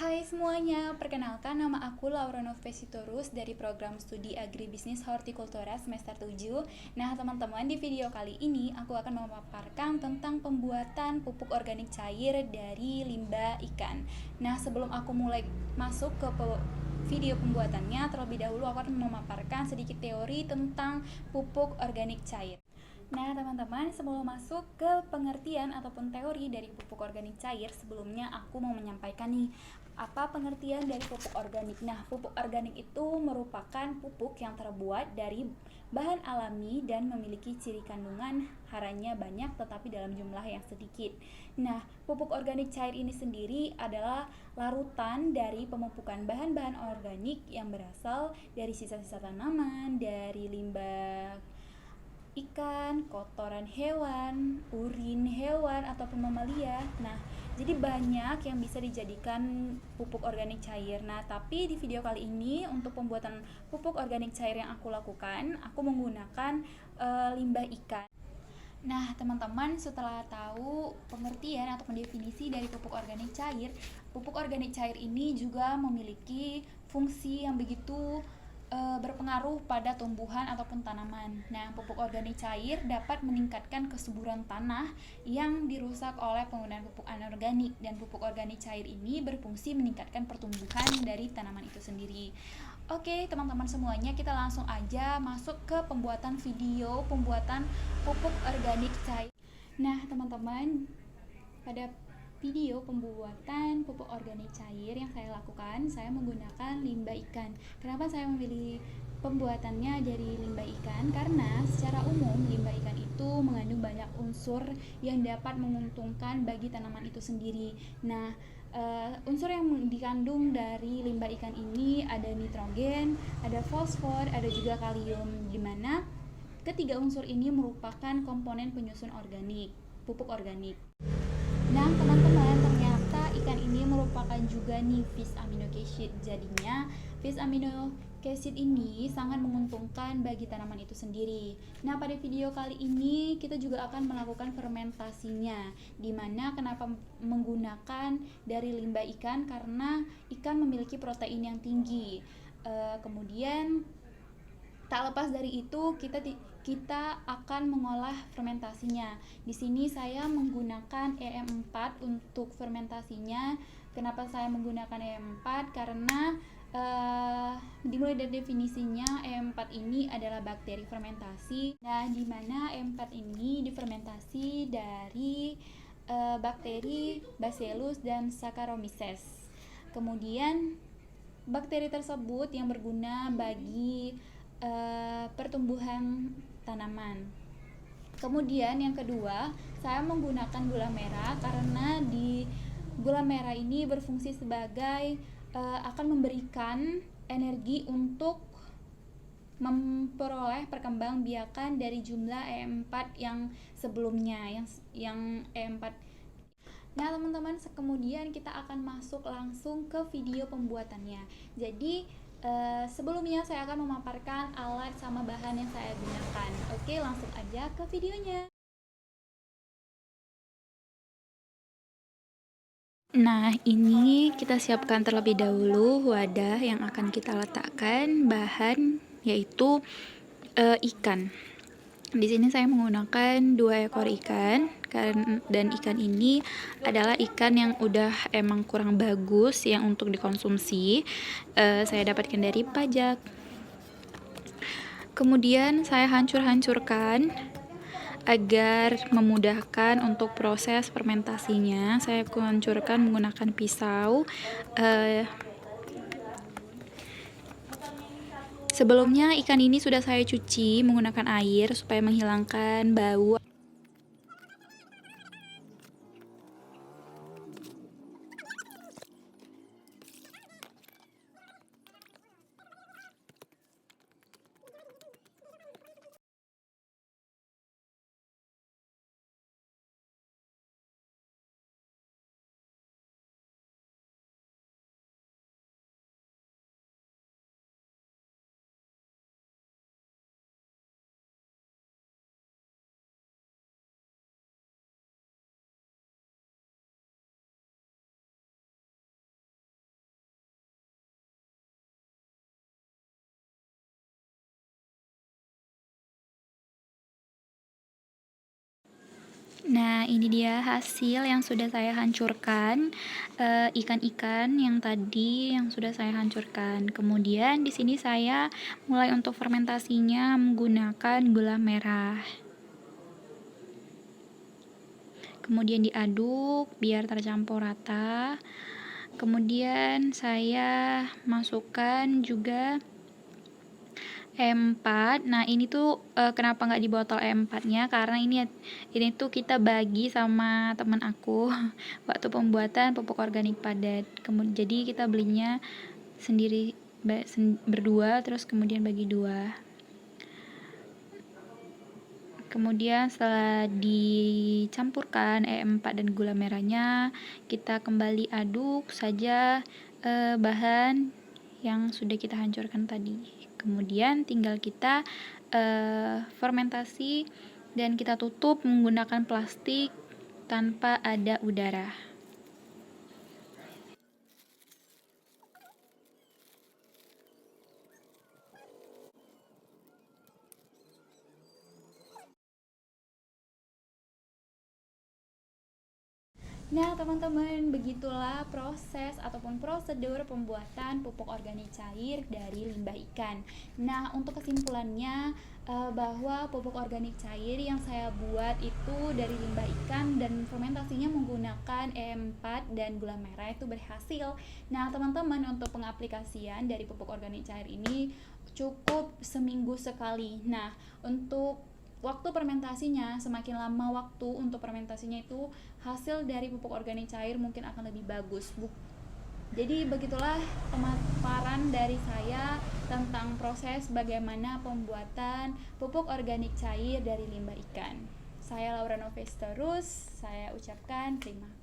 Hai semuanya, perkenalkan nama aku Laura Novesitorus dari program studi Agribisnis Hortikultura semester 7. Nah teman-teman, di video kali ini aku akan memaparkan tentang pembuatan pupuk organik cair dari limbah ikan. Nah sebelum aku mulai masuk ke video pembuatannya, terlebih dahulu aku akan memaparkan sedikit teori tentang pupuk organik cair. Nah, teman-teman, sebelum masuk ke pengertian ataupun teori dari pupuk organik cair, sebelumnya aku mau menyampaikan nih, apa pengertian dari pupuk organik. Nah, pupuk organik itu merupakan pupuk yang terbuat dari bahan alami dan memiliki ciri kandungan haranya banyak tetapi dalam jumlah yang sedikit. Nah, pupuk organik cair ini sendiri adalah larutan dari pemupukan bahan-bahan organik yang berasal dari sisa-sisa tanaman, dari limbah ikan, kotoran hewan, urin hewan ataupun mamalia. Nah, jadi banyak yang bisa dijadikan pupuk organik cair. Nah, tapi di video kali ini untuk pembuatan pupuk organik cair yang aku lakukan, aku menggunakan limbah ikan. Nah, teman-teman, setelah tahu pengertian atau definisi dari pupuk organik cair ini juga memiliki fungsi yang begitu berpengaruh pada tumbuhan ataupun tanaman. Nah, pupuk organik cair dapat meningkatkan kesuburan tanah yang dirusak oleh penggunaan pupuk anorganik, dan pupuk organik cair ini berfungsi meningkatkan pertumbuhan dari tanaman itu sendiri. Oke, teman-teman semuanya, kita langsung aja masuk ke pembuatan video pembuatan pupuk organik cair. Nah, teman-teman, pada video pembuatan pupuk organik cair yang saya lakukan, saya menggunakan limbah ikan. Kenapa saya memilih pembuatannya dari limbah ikan? Karena secara umum limbah ikan itu mengandung banyak unsur yang dapat menguntungkan bagi tanaman itu sendiri. Nah, unsur yang dikandung dari limbah ikan ini ada nitrogen, ada fosfor, ada juga kalium, di mana ketiga unsur ini merupakan komponen penyusun organik, pupuk organik. Nah, teman-teman, ternyata ikan ini merupakan juga nih fish amino acid. Jadinya, fish amino acid ini sangat menguntungkan bagi tanaman itu sendiri. Nah, pada video kali ini kita juga akan melakukan fermentasinya. Dimana kenapa menggunakan dari limbah ikan? Karena ikan memiliki protein yang tinggi. Kemudian tak lepas dari itu, kita akan mengolah fermentasinya. Di sini saya menggunakan EM4 untuk fermentasinya. Kenapa saya menggunakan EM4? Karena dimulai dari definisinya, EM4 ini adalah bakteri fermentasi. Nah, di mana EM4 ini difermentasi dari bakteri Bacillus dan Saccharomyces. Kemudian bakteri tersebut yang berguna bagi pertumbuhan tanaman. Kemudian yang kedua, saya menggunakan gula merah karena di gula merah ini berfungsi sebagai akan memberikan energi untuk memperoleh perkembangbiakan dari jumlah E4 yang sebelumnya, yang E4. Nah, teman-teman, kemudian kita akan masuk langsung ke video pembuatannya. Jadi, sebelumnya saya akan memaparkan alat sama bahan yang saya gunakan. Oke, langsung aja ke videonya. Nah, ini kita siapkan terlebih dahulu wadah yang akan kita letakkan bahan, yaitu ikan. Di sini saya menggunakan 2 ekor ikan, dan ikan ini adalah ikan yang udah emang kurang bagus yang untuk dikonsumsi. Saya dapatkan dari pajak. Kemudian saya hancur-hancurkan agar memudahkan untuk proses fermentasinya. Saya hancurkan menggunakan pisau. Sebelumnya ikan ini sudah saya cuci menggunakan air supaya menghilangkan bau Nah, ini dia hasil yang sudah saya hancurkan, ikan-ikan yang tadi yang sudah saya hancurkan. Kemudian di sini saya mulai untuk fermentasinya menggunakan gula merah. Kemudian diaduk biar tercampur rata. Kemudian saya masukkan juga E4. Nah, ini tuh kenapa nggak di botol E4-nya? Karena ini tuh kita bagi sama teman aku waktu pembuatan pupuk organik padat. Kemudian jadi kita belinya sendiri berdua, terus kemudian bagi dua. Kemudian setelah dicampurkan E4 dan gula merahnya, kita kembali aduk saja bahan yang sudah kita hancurkan tadi. Kemudian tinggal kita fermentasi dan kita tutup menggunakan plastik tanpa ada udara. Nah, teman-teman, begitulah proses ataupun prosedur pembuatan pupuk organik cair dari limbah ikan. Nah, untuk kesimpulannya bahwa pupuk organik cair yang saya buat itu dari limbah ikan dan fermentasinya menggunakan E4 dan gula merah itu berhasil. Nah, teman-teman, untuk pengaplikasian dari pupuk organik cair ini cukup seminggu sekali. Nah, untuk waktu fermentasinya, semakin lama waktu untuk fermentasinya itu hasil dari pupuk organik cair mungkin akan lebih bagus. Jadi begitulah pemaparan dari saya tentang proses bagaimana pembuatan pupuk organik cair dari limbah ikan. Saya Laura Noves terus, saya ucapkan terima kasih.